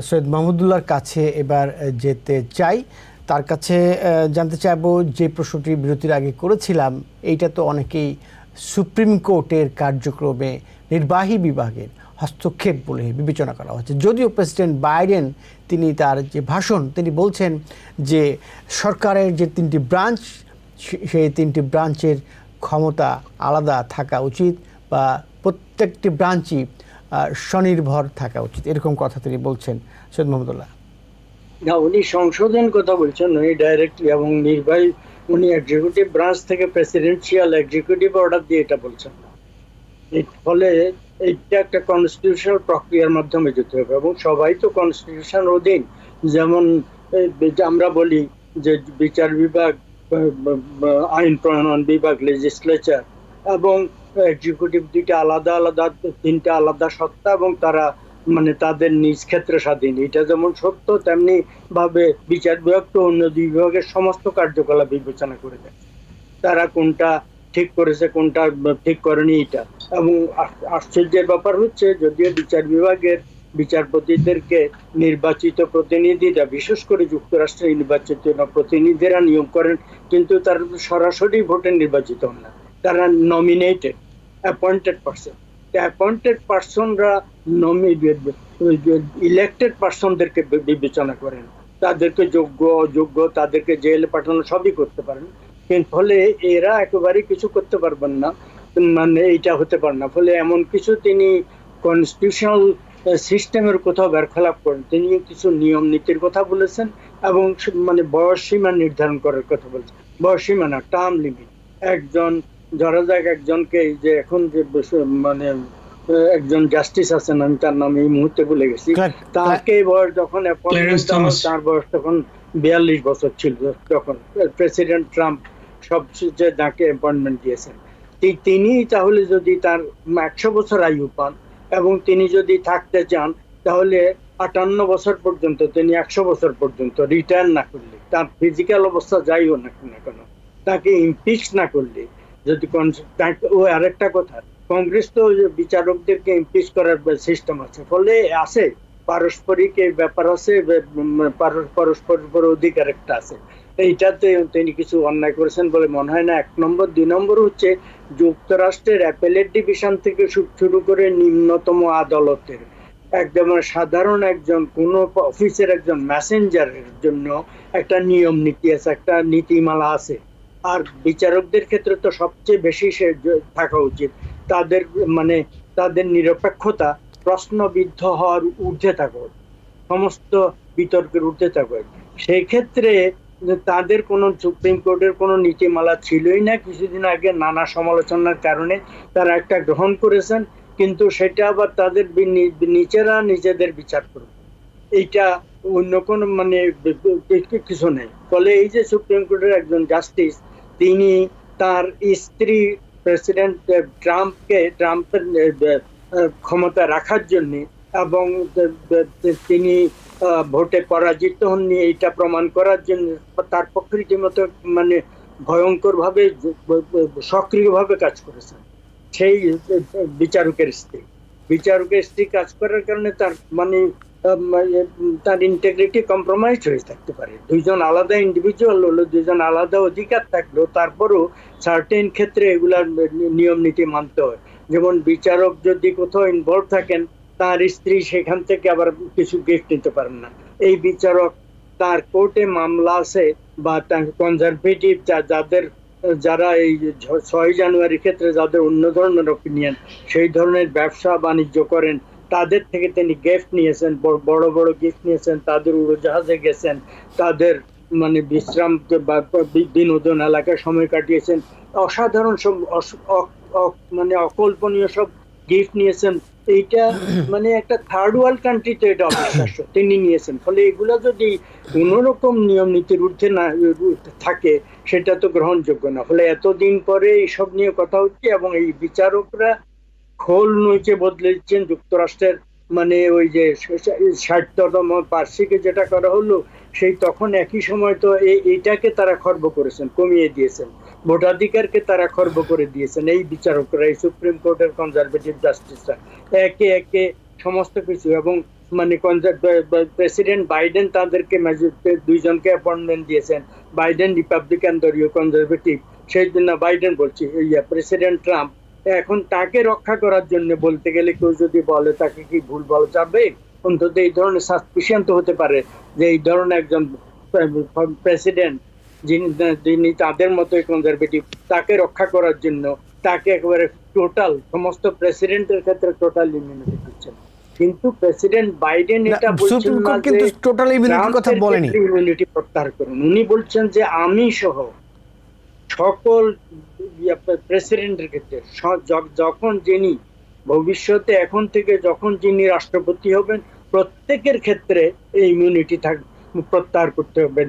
সৈয়দ মাহমুদুল্লাহর কাছে এবার যেতে চাই। তার কাছে জানতে চাইবো, যে প্রশ্নটি বিরতির আগে করেছিলাম, এইটা তো অনেকেই সুপ্রিম কোর্টের কার্যক্রমে নির্বাহী বিভাগের হস্তক্ষেপ বলে বিবেচনা করা হচ্ছে। যদিও প্রেসিডেন্ট বাইডেন তিনি তার যে ভাষণ, তিনি বলছেন যে সরকারের যে 3টি ব্রাঞ্চ, সেই 3টি ব্রাঞ্চের ক্ষমতা আলাদা থাকা উচিত, বা প্রত্যেকটি ব্রাঞ্চই স্বনির্ভর থাকা উচিত, এরকম কথা তিনি বলছেন। সৈয়দ মাহমুদুল্লাহ। না, উনি সংশোধন কথা বলছেন, উনি ডাইরেক্টলি এবং নির্বাহী, উনি এক্সিকিউটিভ ব্রাঞ্চ থেকে প্রেসিডেন্সিয়াল এক্সিকিউটিভ অর্ডার দিয়ে এটা বলছেন না। এর ফলে এটা একটা কনস্টিটিউশনাল প্রক্রিয়ার মাধ্যমে যেতে হবে, এবং সবাই তো কনস্টিটিউশন অধীন। যেমন আমরা বলি যে বিচার বিভাগ, আইন প্রণয়ন বিভাগ, লেজিসলেচার এবং এক্সিকিউটিভ 2টা আলাদা আলাদা, 3টা আলাদা সত্তা, এবং তারা মানে তাদের নিজ ক্ষেত্রে স্বাধীন। এটা যেমন সত্য, তেমনি ভাবে বিচার বিভাগ তো অন্য 2 বিভাগের সমস্ত কার্যকলাপ বিবেচনা করে দেয়, তারা কোনটা ঠিক করেছে কোনটা ঠিক করেনি এটা। এবং আশ্চর্যের ব্যাপার হচ্ছে, যদিও বিচার বিভাগের বিচারপতিদেরকে নির্বাচিত প্রতিনিধিরা, বিশেষ করে যুক্তরাষ্ট্রের নির্বাচিত প্রতিনিধিরা নিয়োগ করেন, কিন্তু তারা সরাসরি ভোটে নির্বাচিত হন না, তারা নমিনেটেড, অ্যাপয়েন্টেড পারসন। অ্যাপয়েন্টেড পারসনরা ইলেক্টেড পারসনদেরকে বিবেচনা করেন, তাদেরকে যোগ্য অযোগ্য, তাদেরকে জেলে পাঠানো সবই করতে পারেন, কিন্তু ফলে এরা একেবারেই কিছু করতে পারবেন না, মানে এইটা হতে পারে না। ফলে এমন কিছু তিনি কনস্টিটিউশনাল সিস্টেমের কোথাও ব্যর্থলাভ করেন। তিনি কিছু নিয়ম নীতির কথা বলেছেন, এবং মানে বয়স সীমা নির্ধারণ করার কথা বলেছেন। বয়স সীমা না, টার্ম লিমিট। একজন ধরা যাক একজনকে, যে এখন যে মানে একজন জাস্টিস আছেন, আমি তার নাম এই মুহূর্তে ভুলে গেছি, তাকে বয়স যখন তার বয়স তখন 42 বছর ছিল, তখন প্রেসিডেন্ট ট্রাম্প সবচেয়ে যাকে অ্যাপয়েন্টমেন্ট দিয়েছেন, তিনি তাহলে যদি তার 100 বছর আয়ু পান এবং তিনি যদি থাকতে চান, তাহলে 58 বছর পর্যন্ত, তিনি 100 বছর পর্যন্ত রিটায়ার না করলে, তার ফিজিক্যাল অবস্থা যাই হোক না কেন, তাকে ইমপিচ না করলে, যদি ও আরেকটা কথা, কংগ্রেস তো বিচারকদেরকে ইমপিচ করার সিস্টেম আছে, ফলে আছে পারস্পরিক এই ব্যাপার আছে, পরস্পর অধিকার একটা আছে। এইটাতে তিনি কিছু অন্যায় করেছেন বলে মনে হয় না, 1 নম্বর। 2 নম্বর হচ্ছে যুক্তরাষ্ট্রের অ্যাপেলেট ডিভিশন থেকে শুরু করে নিম্নতম আদালতের একদম সাধারণ একজন কোন অফিসের একজন মেসেঞ্জারের জন্য একটা নিয়ম নীতি আছে, একটা নীতিমালা আছে। আর বিচারকদের ক্ষেত্রে তো সবচেয়ে বেশি সে থাকা উচিত, তাদের মানে তাদের নিরপেক্ষতা প্রশ্নবিদ্ধ হওয়ার ঊর্ধ্বে থাকা উচিত। সমস্ত বিতর্কের উঠতে থাকবে। সেই ক্ষেত্রে তাদের কোনো সুপ্রিম কোর্টের কোনো নীতিমালা ছিলই না। কিছুদিন আগে নানা সমালোচনার কারণে তারা একটা গ্রহণ করেছেন, কিন্তু সেটা আবার তাদের নিচেরা নিজেদের বিচার করবে, এইটা অন্য কোনো মানে কিছু নেই। ফলে এই যে সুপ্রিম কোর্টের একজন জাস্টিস, তিনি তার স্ত্রী প্রেসিডেন্ট ট্রাম্পের ক্ষমতা রাখার জন্য এবং তিনি ভোটে পরাজিত হননি এইটা প্রমাণ করার জন্য তার পক্ষে রীতিমতো মানে ভয়ঙ্করভাবে সক্রিয়ভাবে কাজ করেছেন। সেই বিচারকের স্ত্রী কাজ করার কারণে তার মানে তার ইন্টিগ্রিটি কম্প্রোমাইজ হয়ে থাকতে পারে। দুইজন আলাদা ইন্ডিভিজুয়াল হলো, দুইজন আলাদা অধিকার থাকলেও তারপরও সার্টেন ক্ষেত্রে এগুলার নিয়ম নীতি মানতে হয়। যেমন বিচারক যদি কোথাও ইনভলভ থাকেন, তার স্ত্রী সেখান থেকে আবার কিছু গিফট নিতে পারেন না। এই বিচারক তার কোর্টে মামলা আছে বা কনজারভেটিভ যারা এই 6 জানুয়ারি ক্ষেত্রে যাদের অন্য ধরনের অপিনিয়ন, সেই ধরনের ব্যবসা বাণিজ্য করেন, তাদের থেকে তিনি গিফট নিয়েছেন, বড় বড় গিফট নিয়েছেন, তাদের উড়োজাহাজে গেছেন, তাদের মানে বিশ্রাম বা বিনোদন এলাকায় সময় কাটিয়েছেন, অসাধারণ সব মানে অকল্পনীয় সব গিফট নিয়েছেন। এইটা মানে একটা থার্ড ওয়ার্ল্ড কান্ট্রিতে এটা অবিশ্বাস্য তিনি নিয়েছেন। ফলে এগুলা যদি কোনোরকম নিয়ম নীতির ঊর্ধ্বে না থাকে, সেটা তো গ্রহণযোগ্য না। ফলে এতদিন পরে এইসব নিয়ে কথা হচ্ছে এবং এই বিচারকরা খোল নইচে বদলে দিচ্ছেন। যুক্তরাষ্ট্রের মানে ওই যে 60তম বার্ষিকে যেটা করা হলো, সেই তখন একই সময় তো এইটাকে তারা খর্ব করেছেন, কমিয়ে দিয়েছেন, ভোটাধিকারকে তারা খর্ব করে দিয়েছেন। এই বিচারকরা, এই সুপ্রিম কোর্টের কনজারভেটিভ জাস্টিসরা একে একে সমস্ত কিছু, এবং মানে প্রেসিডেন্ট বাইডেন তাদেরকে দুইজনকে অ্যাপয়েন্টমেন্ট দিয়েছেন। বাইডেন রিপাবলিকান দলীয় কনজারভেটিভ, সেই জন্য বাইডেন বলছি প্রেসিডেন্ট ট্রাম্প এখন তাকে রক্ষা করার জন্য বলতে গেলে কেউ যদি বলে তাকে কি ভুল বলা যাবে? অন্তত এই ধরনের সাসপিশন তো হতে পারে যে এই ধরনের একজন প্রেসিডেন্ট যিনি তাদের মতোই কনজারভেটিভ, তাকে রক্ষা করার জন্য তাকে একেবারে টোটাল সমস্ত প্রেসিডেন্টের ক্ষেত্রে টোটাল ইমিউনিটি দিচ্ছেন। কিন্তু প্রেসিডেন্ট বাইডেন এটা বলছেন না যে টোটাল ইমিউনিটির কথা বলেনি, ইমিউনিটি প্রত্যাহার করুন। উনি বলছেন যে আমি সহ সকল প্রেসিডেন্টের ক্ষেত্রে যখন যিনি ভবিষ্যতে এখন থেকে যখন যিনি রাষ্ট্রপতি হবেন, প্রত্যেকের ক্ষেত্রে এই ইমিউনিটি প্রত্যাহার করতে হবে।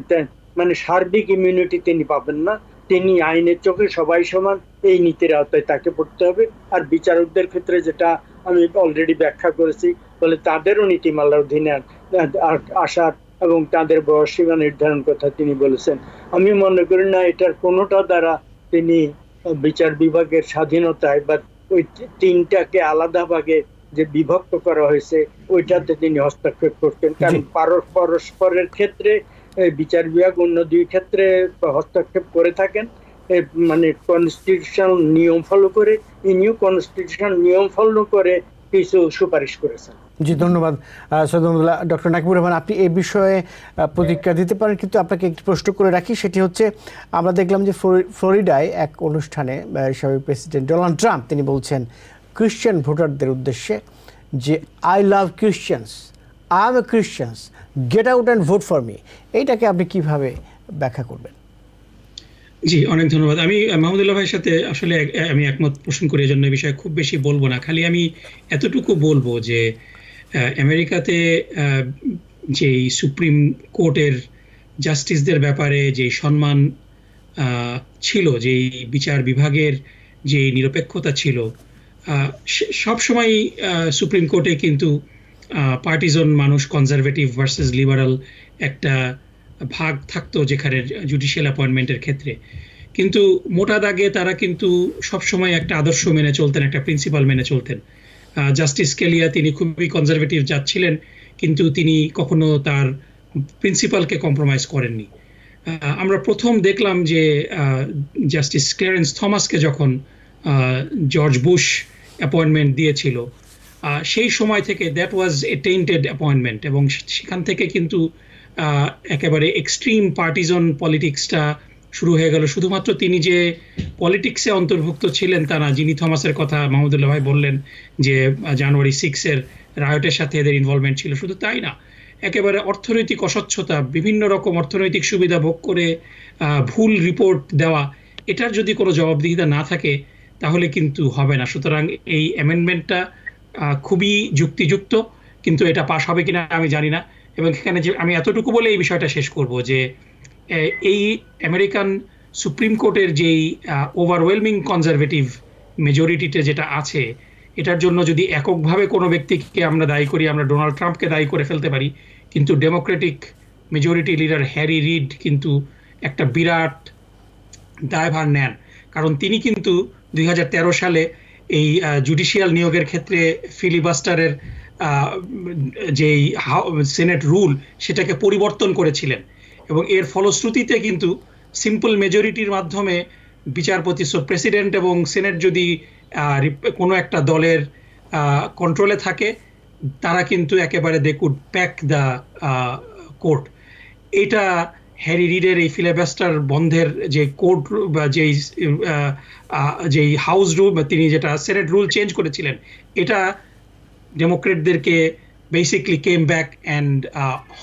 মানে সার্বিক ইমিউনিটি তিনি পাবেন না, তিনি আইনের চোখে সবাই সমান, এই নীতির আওতায় তাকে পড়তে হবে। আর বিচারকদের ক্ষেত্রে যেটা আমি অলরেডি ব্যাখ্যা করেছি, বলে তাদেরও নীতিমালার অধীনে আসার এবং তাদের বয়সসীমা নির্ধারণ কথা তিনি বলেছেন। আমি মনে করি না এটার কোনোটা দ্বারা তিনি বিচার বিভাগের স্বাধীনতায় বা ওই তিনটাকে আলাদা ভাগে যে বিভক্ত করা হয়েছে ওইটাতে তিনি হস্তক্ষেপ করতেন। কারণ পরস্পরের ক্ষেত্রে বিচার বিভাগ অন্য দুই ক্ষেত্রে হস্তক্ষেপ করে থাকেন, মানে কনস্টিটিউশনাল নিয়ম ফলো করে, ইনিও কনস্টিটিউশনাল নিয়ম ফলো করে কিছু সুপারিশ করেছেন। জি, ধন্যবাদ সৈয়দুল্লাহ। ডক্টর নাকিবুর রহমান, আপনি এই বিষয়ে প্রতিক্রিয়া দিতে পারেন, কিন্তু আপনাকে একটি প্রশ্ন করে রাখি। সেটি হচ্ছে, আমরা দেখলাম যে ফ্লোরিডায় এক অনুষ্ঠানে সাবেক প্রেসিডেন্ট ডোনাল্ড ট্রাম্প তিনি বলছেন খ্রিশ্চান ভোটারদের উদ্দেশ্যে যে I love Christians, I M A Christians, get out and vote for me. এইটাকে আপনি কিভাবে ব্যাখ্যা করবেন? জি, অনেক ধন্যবাদ। আমি মাহমুদুল্লাহ ভাইয়ের সাথে আসলে আমি একমত পোষণ করি, এই জন্য এই বিষয়ে খুব বেশি বলবো না। খালি আমি এতটুকু বলবো যে আমেরিকাতে যেই সুপ্রিম কোর্টের জাস্টিসদের ব্যাপারে যে সম্মান ছিল, যেই বিচার বিভাগের যে নিরপেক্ষতা ছিল, সবসময় সুপ্রিম কোর্টে কিন্তু পার্টিজন মানুষ, কনজারভেটিভ ভার্সেস লিবারাল একটা ভাগ থাকতো যেখানে জুডিশিয়াল অ্যাপয়েন্টমেন্টের ক্ষেত্রে। কিন্তু মোটা দাগে তারা কিন্তু সবসময় একটা আদর্শ মেনে চলতেন, একটা প্রিন্সিপাল মেনে চলতেন। জাস্টিস স্কেলিয়া তিনি খুবই কনজারভেটিভ জাজ ছিলেন, কিন্তু তিনি কখনো তার প্রিন্সিপালকে কম্প্রোমাইজ করেননি। আমরা প্রথম দেখলাম যে জাস্টিস ক্লারেন্স থমাসকে যখন জর্জ বুশ অ্যাপয়েন্টমেন্ট দিয়েছিল, সেই সময় থেকে that was A tainted appointment, এবং সেখান থেকে কিন্তু একেবারে এক্সট্রিম পার্টিজন পলিটিক্সটা শুরু হয়ে গেল। শুধুমাত্র তিনি যে পলিটিক্সে অন্তর্ভুক্ত ছিলেন তা না, জিনি থমাসের কথা মাহমুদুল্লাহ ভাই বললেন যে জানুয়ারি 6-এর রায়টের সাথে এদের ইনভলভমেন্ট ছিল, শুধু তাই না, একেবারে অর্থনৈতিক অস্বচ্ছতা, বিভিন্ন রকম অর্থনৈতিক সুবিধা ভোগ করে ভুল রিপোর্ট দেওয়া, এটার যদি কোনো জবাবদিহিতা না থাকে তাহলে কিন্তু হবে না। সুতরাং এই অ্যামেন্ডমেন্টটা খুবই যুক্তিযুক্ত, কিন্তু এটা পাশ হবে কিনা আমি জানি না। এবং এখানে যে আমি এতটুকু বলে এই বিষয়টা শেষ করব যে এই আমেরিকান সুপ্রিম কোর্টের যেই ওভারওয়েলমিং কনজারভেটিভ মেজরিটিতে যেটা আছে, এটার জন্য যদি এককভাবে কোনো ব্যক্তিকে আমরা দায়ী করি, আমরা ডোনাল্ড ট্রাম্পকে দায়ী করে ফেলতে পারি, কিন্তু Democratic majority leader Harry read কিন্তু একটা বিরাট দায়ভার নেন। কারণ তিনি কিন্তু 2013 সালে এই জুডিশিয়াল নিয়োগের ক্ষেত্রে ফিলিবাস্টারের যেই সেনেট রুল সেটাকে পরিবর্তন করেছিলেন, এবং এর ফলশ্রুতিতে কিন্তু সিম্পল মেজরিটির মাধ্যমে বিচারপতি, প্রেসিডেন্ট এবং সেনেট যদি কোনো একটা দলের কন্ট্রোলে থাকে, তারা কিন্তু একেবারে they could pack the court. এটা হ্যারি রিডের এই ফিলিবাস্টার বন্ধের যে কোর্ট বা যেই হাউস রুল, তিনি যেটা সেনেট রুল চেঞ্জ করেছিলেন, এটা ডেমোক্রেটদেরকে basically came back and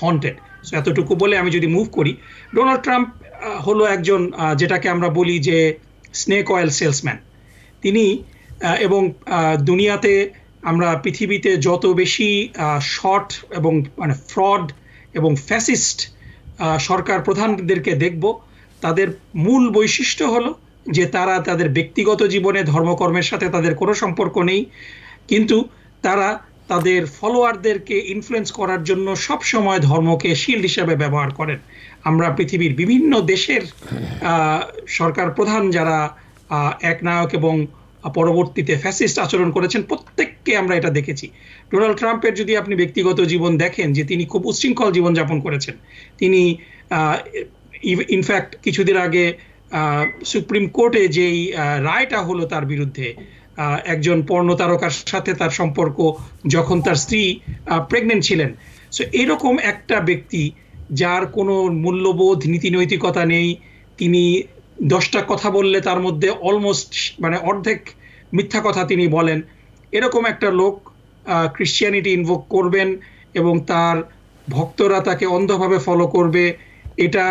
haunted. So এতটুকু বলে আমি যদি মুভ করি, ডোনাল্ড ট্রাম্প হলো একজন যেটাকে আমরা বলি যে স্নেক অয়েল সেলসম্যান। তিনি এবং দুনিয়াতে আমরা পৃথিবীতে যত বেশি শর্ট এবং মানে ফ্রড এবং ফ্যাসিস্ট সরকার প্রধানদেরকে দেখব, তাদের মূল বৈশিষ্ট্য হলো যে তারা তাদের ব্যক্তিগত জীবনে ধর্মকর্মের সাথে তাদের কোনো সম্পর্ক নেই, কিন্তু তারা তাদের ফলোয়ারদেরকে ইনফ্লুয়েন্স করার জন্য সব সময় ধর্মকে শিল্ড হিসেবে ব্যবহার করেন। আমরা পৃথিবীর বিভিন্ন দেশের সরকার প্রধান যারা একনায়ক এবং পরবর্তীতে ফ্যাসিস্ট আচরণ করেছেন, প্রত্যেককে আমরা এটা দেখেছি। ডোনাল্ড ট্রাম্পের যদি আপনি ব্যক্তিগত জীবন দেখেন, যে তিনি খুব উচ্ছৃঙ্খল জীবনযাপন করেছেন। তিনি ইনফ্যাক্ট কিছুদিন আগে সুপ্রিম কোর্টে যেই রায়টা হলো তার বিরুদ্ধে, একজন পর্ণ তারকার সাথে তার সম্পর্ক যখন তার স্ত্রী প্রেগনেন্ট ছিলেন। সো এরকম একটা ব্যক্তি যার কোনো মূল্যবোধ, নীতি নৈতিকতা নেই, তিনি 10টা কথা বললে তার মধ্যে অলমোস্ট মানে অর্ধেক মিথ্যা কথা তিনি বলেন, এরকম একটা লোক ক্রিশ্চিয়ানিটি ইনভোক করবেন এবং তার ভক্তরা তাকে অন্ধভাবে ফলো করবে, এটা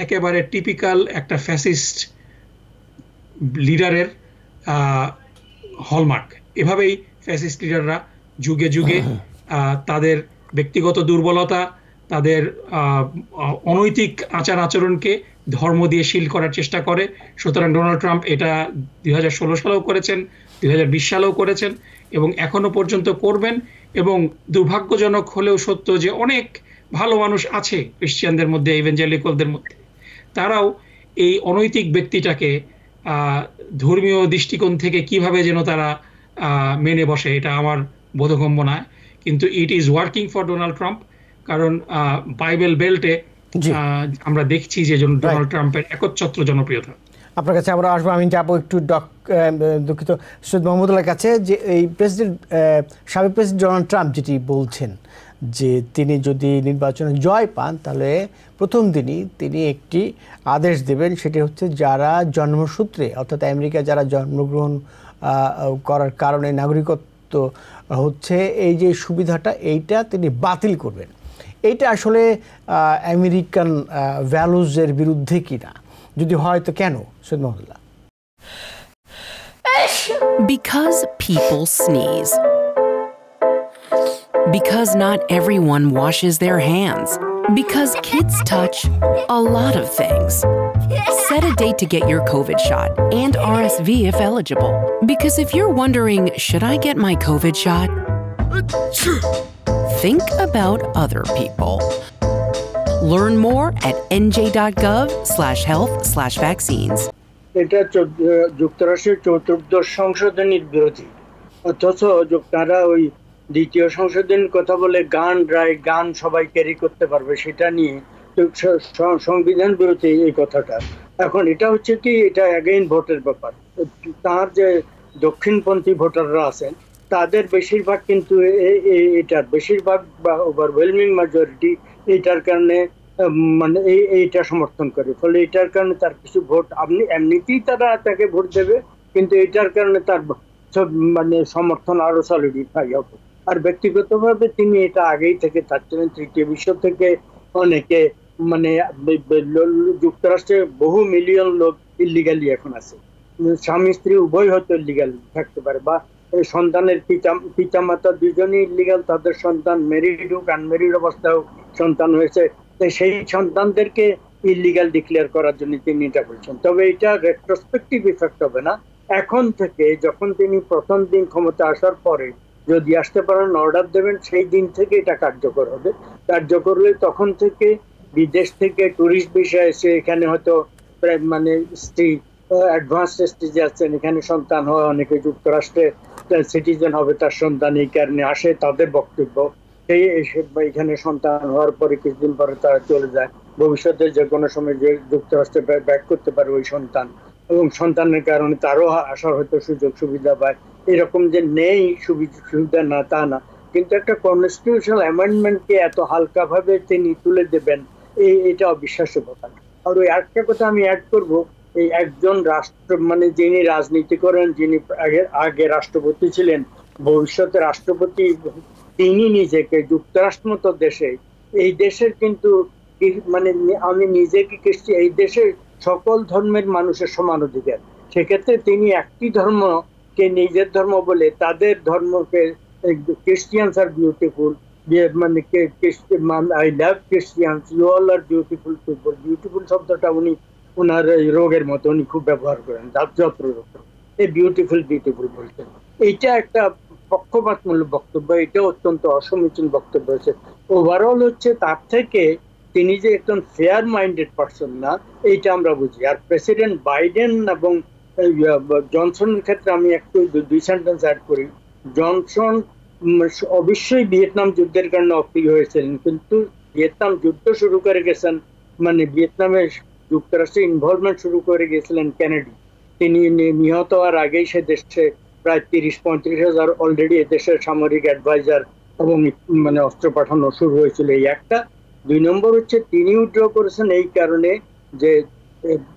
একেবারে টিপিক্যাল একটা ফ্যাসিস্ট লিডারের হলমার্ক। এভাবেই ফ্যাসিস্ট লিডাররা যুগে যুগে তাদের ব্যক্তিগত দুর্বলতা, তাদের অনৈতিক আচার আচরণকে ধর্ম দিয়ে শিল করার চেষ্টা করে। সুতরাং ডোনাল্ড ট্রাম্প এটা 2016 সালেও করেছেন, 2020 সালেও করেছেন এবং এখনো পর্যন্ত করবেন। এবং দুর্ভাগ্যজনক হলেও সত্য যে অনেক ভালো মানুষ আছে খ্রিস্টানদের মধ্যে, ইভেঞ্জেলিক্যালদের মধ্যে, তারাও এই অনৈতিক ব্যক্তিটাকে ধর্মীয় দৃষ্টিকোণ থেকে কিভাবে যেন তারা মেনে বসে, এটা আমার বোধগম্য নয়। কিন্তু it is working for Donald Trump, কারণ বাইবেল বেল্টে আমরা দেখছি যে ডোনাল্ড ট্রাম্পের একচ্ছত্র জনপ্রিয়তা। আপনার কাছে আমরা আসবো, আমি যাবো একটু দুঃখিত সৈয়দ মোহাম্মদুল্লাহর কাছে, যে এই সাবেক প্রেসিডেন্ট ডোনাল্ড ট্রাম্প যেটি বলছেন যে তিনি যদি নির্বাচনে জয় পান তাহলে প্রথম দিনই তিনি একটি আদেশ দেবেন, সেটি হচ্ছে যারা জন্মসূত্রে অর্থাৎ আমেরিকায় যারা জন্মগ্রহণ করার কারণে নাগরিকত্ব হচ্ছে এই যে সুবিধাটা, এইটা তিনি বাতিল করবেন। এইটা আসলে আমেরিকান ভ্যালুজের বিরুদ্ধে কিনা, যদি হয় তো কেন Syed Mohammadullah? Because people sneeze. Because not everyone washes their hands. Because kids touch a lot of things. Set a date to get your COVID shot and RSV if eligible. Because if you're wondering, should I get my COVID shot? Think about other people. Learn more at nj.gov/health/vaccines. এটা যুক্তরাষ্ট্রের চতুর্দশ সংশোধনীর বিরোধী, অথচ তারা ওই দ্বিতীয় সংশোধনীর কথা বলে গান সবাই ক্যারি করতে পারবে সেটা নিয়ে সংবিধান বিরোধী এই কথাটা। এখন এটা হচ্ছে কি, এটা অ্যাগেইন ভোটের ব্যাপার। তার যে দক্ষিণপন্থী ভোটাররা আছেন তাদের বেশিরভাগ কিন্তু এটার বেশিরভাগ বা ওভারওয়েলমিং মেজরিটি এইটার কারণে মানে এইটা সমর্থন করে। ফলে এটার কারণে তার কিছু ভোট আপনি এমনিতেই তারা তাকে ভোট দেবে, কিন্তু এটার কারণে তার মানে সমর্থন আরো সলিডিফাই হবে। আর ব্যক্তিগতভাবে তিনি এটা আগেই থেকে চাচ্ছিলেন। তৃতীয় বিশ্ব থেকে অনেকে মানে যুক্তরাষ্ট্রে বহু মিলিয়ন লোক ইলিগালি এখন আছে, স্বামী স্ত্রী উভয় হয়তো ইলিগাল থাকতে পারে, বা সন্তানের পিতামাতা দুজনই ইলিগাল, তাদের সন্তান মেরিড হোক আনমেরিড অবস্থায় সন্তান হয়েছে, সেই সন্তানদেরকে ইলিগাল ডিক্লেয়ার করার জন্য তিনি এটা বলছেন। তবে এটা রেট্রোস্পেক্টিভ ইফেক্ট হবে না, এখন থেকে যখন তিনি প্রথম দিন ক্ষমতা আসার পরে যদি আসতে পারেন অর্ডার দেবেন, সেই দিন থেকে এটা কার্যকর হবে। কার্যকর হলে তখন থেকে বিদেশ থেকে টুরিস্ট বিষয়ে এসে এখানে হয়তো মানে স্ত্রী অ্যাডভান্স স্টেজে আছেন, এখানে সন্তান হয়, অনেকে যুক্তরাষ্ট্রে সিটিজেন হবে তার সন্তান এই কারণে আসে, তাদের বক্তব্য সেই এখানে সন্তান হওয়ার পরে কিছুদিন পরে তারা চলে যায়, ভবিষ্যতে যে কোনো সময় যে যুক্তরাষ্ট্রে ব্যাক করতে পারে ওই সন্তান, এবং সন্তানের কারণে তারও আসার হয়তো সুযোগ সুবিধা পায়। এরকম যে নেই সুবিধা না তা না, কিন্তু একটা কনস্টিটিউশনাল অ্যামেন্ডমেন্টকে এত হালকা ভাবে তিনি তুলে দেবেন, এটা অবিশ্বাস্য কথা। আর ওই একটা কথা আমি অ্যাড করবো, এই একজন রাষ্ট্র মানে যিনি রাজনীতি করেন, যিনি আগে রাষ্ট্রপতি ছিলেন, ভবিষ্যতে রাষ্ট্রপতি, তিনি নিজেকে যুক্তরাষ্ট্র মতো দেশে, এই দেশের কিন্তু মানে আমি নিজেকে এই দেশের সকল ধর্মের মানুষের সমান অধিকার, সেক্ষেত্রে তিনি একটি ধর্মকে নিজের ধর্ম বলে তাদের ধর্মকে ক্রিশ্চিয়ানস আর বিউটিফুল, মানে I love Christians, you all are beautiful people, beautiful শব্দটা উনি ওনার রোগের মতো উনি খুব ব্যবহার করেন, যত্র এই বিউটিফুল বিউটিফুল বলছেন। এইটা একটা পক্ষপাতমূলক বক্তব্য, এটা অত্যন্ত অসমীচীন বক্তব্য হয়েছে। ওভারঅল হচ্ছে তার থেকে তিনি যে একজন ফেয়ার মাইন্ডেড পারসন না, এইটা আমরা বুঝি। আর প্রেসিডেন্ট বাইডেন এবং জনসনের ক্ষেত্রে আমি একটু দুই সেন্টেন্স অ্যাড করি। জনসন অবশ্যই ভিয়েতনাম যুদ্ধের কারণে অপ্রিয় হয়েছিলেন, কিন্তু ভিয়েতনাম যুদ্ধ শুরু করে গেছেন, মানে ভিয়েতনামে যুক্তরাষ্ট্রের ইনভলভমেন্ট শুরু করে গেছিলেন কেনেডি। তিনি নিহত হওয়ার আগেই সে দেশে প্রায় 30-35 হাজার অলরেডি এদেশের সামরিক অ্যাডভাইজার এবং মানে অস্ত্র পাঠানো শুরু হয়েছিল, এই একটা। 2 নম্বর হচ্ছে তিনি উইথড্র করেছেন এই কারণে যে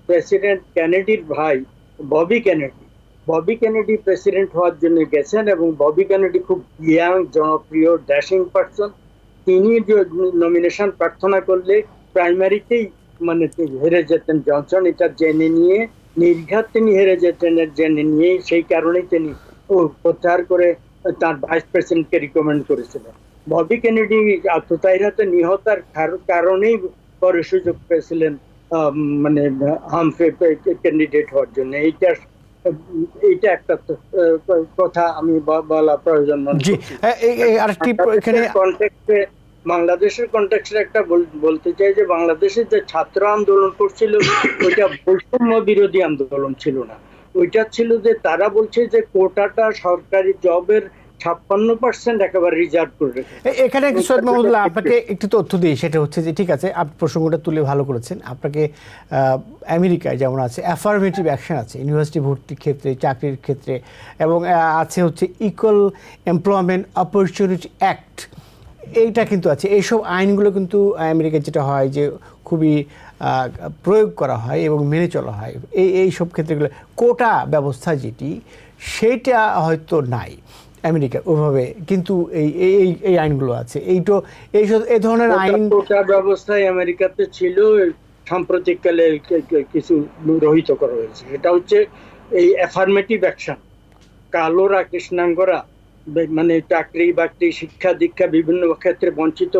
প্রেসিডেন্ট কেনেডির ভাই ববি কেনেডি প্রেসিডেন্ট হওয়ার জন্য গেছেন, এবং ববি কেনেডি খুব ইয়াং, জনপ্রিয়, ড্যাশিং পারসন। তিনি নমিনেশন প্রার্থনা করলে প্রাইমারিতেই মানে হেরে যেতেন জনসন, এটা জেনে নিয়ে নির্ঘাত তিনি হেরে যেতেন, জেনে নিয়ে সেই কারণেই তিনি প্রত্যাহার করে তার ভাইস প্রেসিডেন্টকে রিকমেন্ড করেছিলেন। ববি কেনেডি আত্মতাইরাতে নিহতার কারণেই পরে সুযোগ পেয়েছিলেন মানে হামফে ক্যান্ডিডেট হওয়ার জন্য। এইটা একটা কথা আমি বলা প্রয়োজন মনে করি। বাংলাদেশের কনটেক্সটে একটা বলতে চাই যে বাংলাদেশের যে ছাত্র আন্দোলন করছিল ওইটা বৈষম্য বিরোধী আন্দোলন ছিল না, ওইটা ছিল যে তারা বলছে যে কোটাটা সরকারি জবের 56% একেবারে রিজার্ভ করে রেখেছে। এখানে সৈয়দ মাহমুদুল্লাহ আপনাকে একটি তথ্য দিই, সেটা হচ্ছে যে ঠিক আছে আপনি প্রসঙ্গটা তুলে ভালো করেছেন। আপনাকে আমেরিকায় যেমন আছে অ্যাফার্মেটিভ অ্যাকশন আছে ইউনিভার্সিটি ভর্তির ক্ষেত্রে, চাকরির ক্ষেত্রে, এবং আছে হচ্ছে ইকুয়াল এমপ্লয়মেন্ট অপরচুনিটি অ্যাক্ট, এইটা কিন্তু আছে। এইসব আইনগুলো কিন্তু আমেরিকায় যেটা হয় যে খুবই প্রয়োগ করা হয় এবং মেনে চলা হয়। এইসব ক্ষেত্রেগুলো কোটা ব্যবস্থা যেটি, সেইটা হয়তো নাই আমেরিকা ওইভাবে, কিন্তু এই আইনগুলো আছে। এই ধরনের আইন কোটা ব্যবস্থায় আমেরিকাতে ছিল, সাম্প্রতিককালে কিছু রহিত করা হয়েছে। এটা হচ্ছে এই অ্যাফার্মেটিভ অ্যাকশন, কালোরা কৃষ্ণাঙ্গরা মানে চাকরি বাকরি শিক্ষা দীক্ষা বিভিন্ন ক্ষেত্রে বঞ্চিত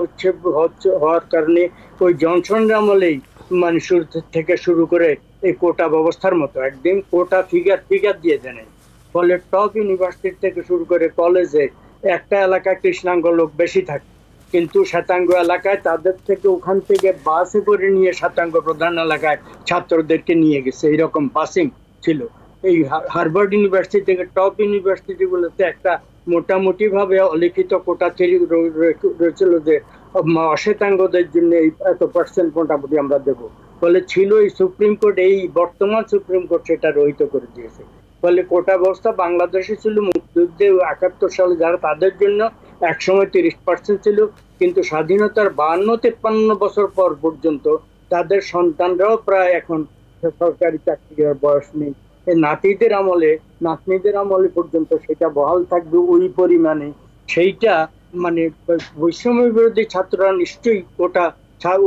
হওয়ার কারণে ওই জনসন আমলেই মানে শুরু থেকে শুরু করে এই কোটা ব্যবস্থার মতো একদিন কোটা ফিগার দিয়ে দেন। ফলে টপ ইউনিভার্সিটি থেকে শুরু করে কলেজে একটা এলাকায় কৃষ্ণাঙ্গ লোক বেশি থাকে, কিন্তু শ্বেতাঙ্গ এলাকায় তাদের থেকে ওখান থেকে বাসে করে নিয়ে শ্বেতাঙ্গ প্রধান এলাকায় ছাত্রদেরকে নিয়ে গেছে, এইরকম বাসিং ছিল। এই হার্ভার্ড ইউনিভার্সিটি থেকে টপ ইউনিভার্সিটিগুলোতে একটা মোটামুটি ভাবে অলিখিত কোটা রয়েছিল যে অশ্বেতাঙ্গদের জন্য এত পার্সেন্ট মোটামুটি আমরা দেব। ফলে ছিল এই সুপ্রিম কোর্ট, এই বর্তমান সুপ্রিম কোর্ট সেটা রহিত করে দিয়েছে। ফলে কোটা ব্যবস্থা বাংলাদেশে ছিল মুক্তিযুদ্ধে 71 সালে যারা, তাদের জন্য একসময় 30% ছিল, কিন্তু স্বাধীনতার 52-53 বছর পর পর্যন্ত তাদের সন্তানরাও প্রায় এখন সরকারি চাকরি করার বয়স নেই। নাতিদের আমলে পর্যন্ত সেটা বহাল থাকবে ওই পরিমাণে, সেইটা মানে বৈষম্য বিরোধী ছাত্ররা নিশ্চয়ই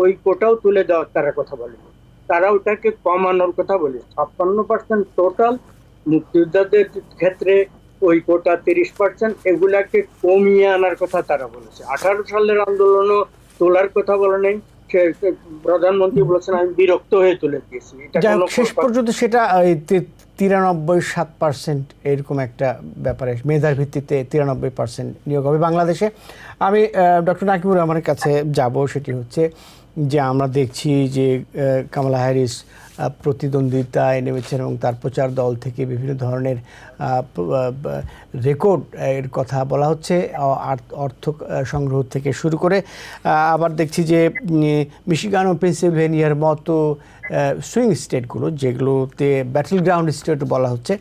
ওই কোটাও তুলে দেওয়ার তারা কথা বলে, তারা ওটাকে কমানোর কথা বলে। 56% টোটাল মুক্তিযোদ্ধাদের ক্ষেত্রে ওই কোটা 30%, এগুলাকে কমিয়ে আনার কথা তারা বলেছে। 18 সালের আন্দোলনও তোলার কথা বলে নেই, প্রধানমন্ত্রী বলেছেন আমি বিরক্ত হয়ে তুলে দিয়েছি। শেষ পর্যন্ত সেটা 93-7% এরকম একটা ব্যাপারে মেধার ভিত্তিতে 93% নিয়োগ হবে বাংলাদেশে। আমি ডক্টর নাকিবুর রহমানের কাছে যাব। সেটি হচ্ছে যে আমরা দেখছি যে কামালা হ্যারিস প্রতিদ্বন্দ্বিতায় নেমেছেন এবং তার প্রচার দল থেকে বিভিন্ন ধরনের রেকর্ড এর কথা বলা হচ্ছে, অর্থ সংগ্রহ থেকে শুরু করে। আবার দেখছি যে মিশিগান ও পেনসিলভেনিয়ার মতো সুইং স্টেটগুলো, যেগুলোতে ব্যাটল গ্রাউন্ড স্টেট বলা হচ্ছে,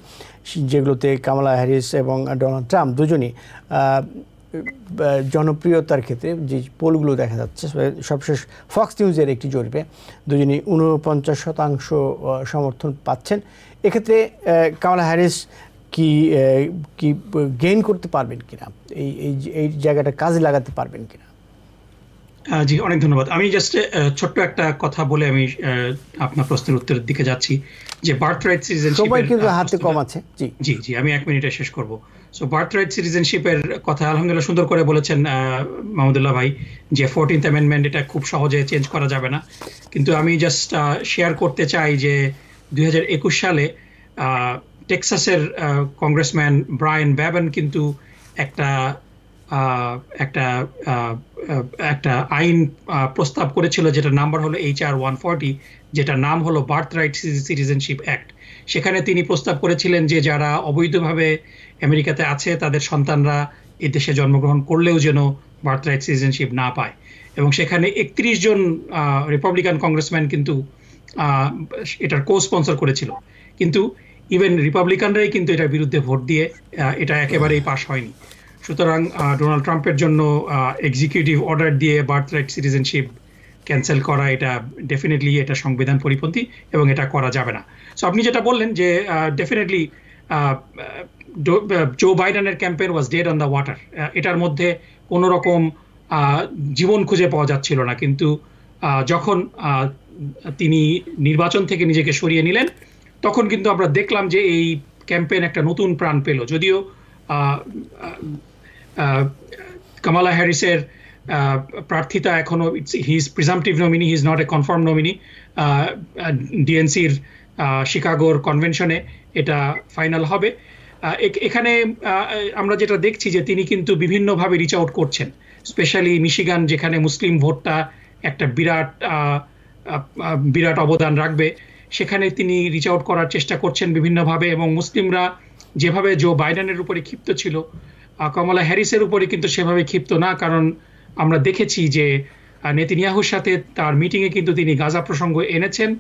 যেগুলোতে কামালা হ্যারিস এবং ডোনাল্ড ট্রাম্প দুজনই জনপ্রিয়তার ক্ষেত্রে যে পোলগুলো দেখা যাচ্ছে, সবশেষ ফক্স নিউজের একটি জরিপে দুজনই 49% সমর্থন পাচ্ছেন। এক্ষেত্রে কামালা হ্যারিস কি গেইন করতে পারবেন কিনা, এই জায়গাটা কাজে লাগাতে পারবেন কিনা? জি, অনেক ধন্যবাদ। আমি জাস্ট ছোট্ট একটা কথা বলে আমি আপনার প্রশ্নের উত্তরের দিকে যাচ্ছি যে বার্থরাইট সিটিজেনশিপের কিন্তু হাতে কম আছে। জি জি আমি 1 মিনিটে শেষ করব। সো বার্থরাইট সিটিজেনশিপের কথা আলহামদুলিল্লাহ সুন্দর করে বলেছেন মাহমুদুল্লাহ ভাই, যে 14th অ্যামেন্ডমেন্ট এটা খুব সহজে চেঞ্জ করা যাবে না। কিন্তু আমি জাস্ট শেয়ার করতে চাই যে 2021 সালে টেক্সাসের কংগ্রেসম্যান ব্রায়ান ব্যাবেন কিন্তু একটা আইন প্রস্তাব করেছিল, যেটা নাম্বার হলো HR 140, যেটা নাম হলো বার্থরাইট সিটিজেনশিপ অ্যাক্ট। সেখানে তিনি প্রস্তাব করেছিলেন যে যারা অবৈধভাবে আমেরিকাতে আছে তাদের সন্তানরা এই দেশে জন্মগ্রহণ করলেও যেন বার্থরাইট সিটিজেনশিপ না পায়। এবং সেখানে 31 জন রিপাবলিকান কংগ্রেসম্যান কিন্তু এটার কো স্পন্সর করেছিল, কিন্তু ইভেন রিপাবলিকানরাই কিন্তু এটার বিরুদ্ধে ভোট দিয়ে এটা একেবারেই পাস হয়নি। সুতরাং ডোনাল্ড ট্রাম্পের জন্য এক্সিকিউটিভ অর্ডার দিয়ে বার্থরাইট সিটিজেনশিপ ক্যান্সেল করা, এটা ডেফিনেটলি এটা সংবিধান পরিপন্থী এবং এটা করা যাবে না। সো আপনি যেটা বললেন যে ডেফিনেটলি জো বাইডেনের campaign was dead on the water, এটার মধ্যে কোনো রকম জীবন খুঁজে পাওয়া যাচ্ছিল না। কিন্তু যখন তিনি নির্বাচন থেকে নিজেকে সরিয়ে নিলেন, তখন কিন্তু আমরা দেখলাম যে এই ক্যাম্পেইন একটা নতুন প্রাণ পেল। যদিও কামালা হ্যারিসের প্রার্থিতা এখনো he is presumptive nominee, he is not a confirm nominee. ডিএনসির শিকাগোর কনভেনশনে এটা ফাইনাল হবে। এখানে আমরা যেটা দেখছি যে তিনি কিন্তু বিভিন্নভাবে রিচ আউট করছেন, স্পেশালি মিশিগান, যেখানে মুসলিম ভোটটা একটা বিরাট অবদান রাখবে, সেখানে তিনি রিচ আউট করার চেষ্টা করছেন বিভিন্নভাবে। এবং মুসলিমরা যেভাবে জো বাইডেনের উপরে ক্ষিপ্ত ছিল, কামালা হ্যারিসের উপরে কিন্তু সেভাবে ক্ষিপ্ত না। কারণ আমরা দেখেছি যে নেতানিয়াহুর সাথে তার মিটিংয়ে কিন্তু তিনি গাজা প্রসঙ্গ এনেছেন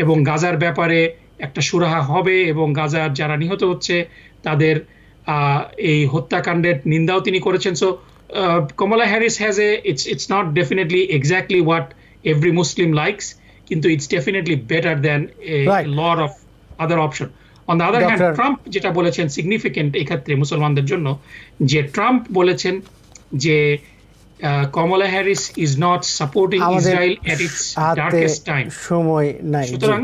এবং গাজার ব্যাপারে একটা সুরাহা হবে এবং গাজার যারা নিহত হচ্ছে তাদের এই হত্যাকাণ্ডের নিন্দাও তিনি করেছেন। So Kamala Harris has it's not definitely exactly what every Muslim likes, কিন্তু it's definitely better than a lot of other option. On the other hand, Trump যেটা বলেছেন সিগনিফিকেন্ট এই ক্ষেত্রে মুসলমানদের জন্য, যে ট্রাম্প বলেছেন যে Kamala Harris is not supporting Israel at it's darkest time. সময় নাই। সুতরাং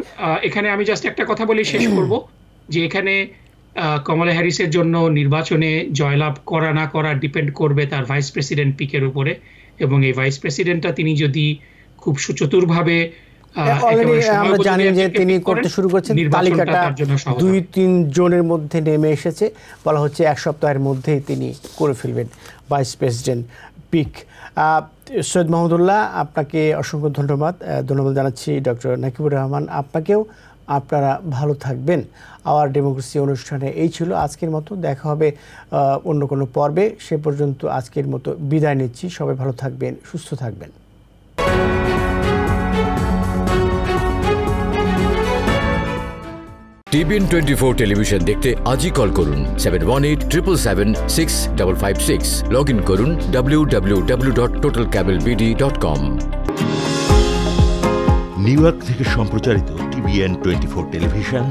এখানে আমি জাস্ট একটা কথা বলে শেষ করব যে এখানে কামালা হ্যারিসের জন্য নির্বাচনে জয়লাভ করা না করা ডিপেন্ড করবে তার ভাইস প্রেসিডেন্ট পিকের উপরে। এবং এই ভাইস প্রেসিডেন্টটা তিনি যদি খুব সুচতুরভাবে আমরা জানি যে তিনি করতে শুরু করেছেন, তালিকাটা 2-3 জনের মধ্যে নেমে এসেছে, বলা হচ্ছে 1 সপ্তাহের মধ্যেই তিনি করে ফেলবেন vice president pick. Syed Mahmudullah, আপনাকে অসংখ্য ধন্যবাদ জানাচ্ছি। ডক্টর নাকিবুর রহমান, আপনাকেও। আপনারা ভালো থাকবেন। আওয়ার ডেমোক্রেসি অনুষ্ঠানে এই ছিল আজকের মতো। দেখা হবে অন্য কোনো পর্বে। সে পর্যন্ত আজকের মতো বিদায় নিচ্ছি। সবাই ভালো থাকবেন, সুস্থ থাকবেন। TBN 24 টেলিভিশন দেখতে আজই কল করুন 7187776556। লগ ইন করুন www.totalcablebd.com। নিউ ইয়র্ক থেকে সম্প্রচারিত TBN 24 টেলিভিশন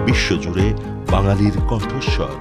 বিশ্বজুড়ে বাঙালির কণ্ঠস্বর।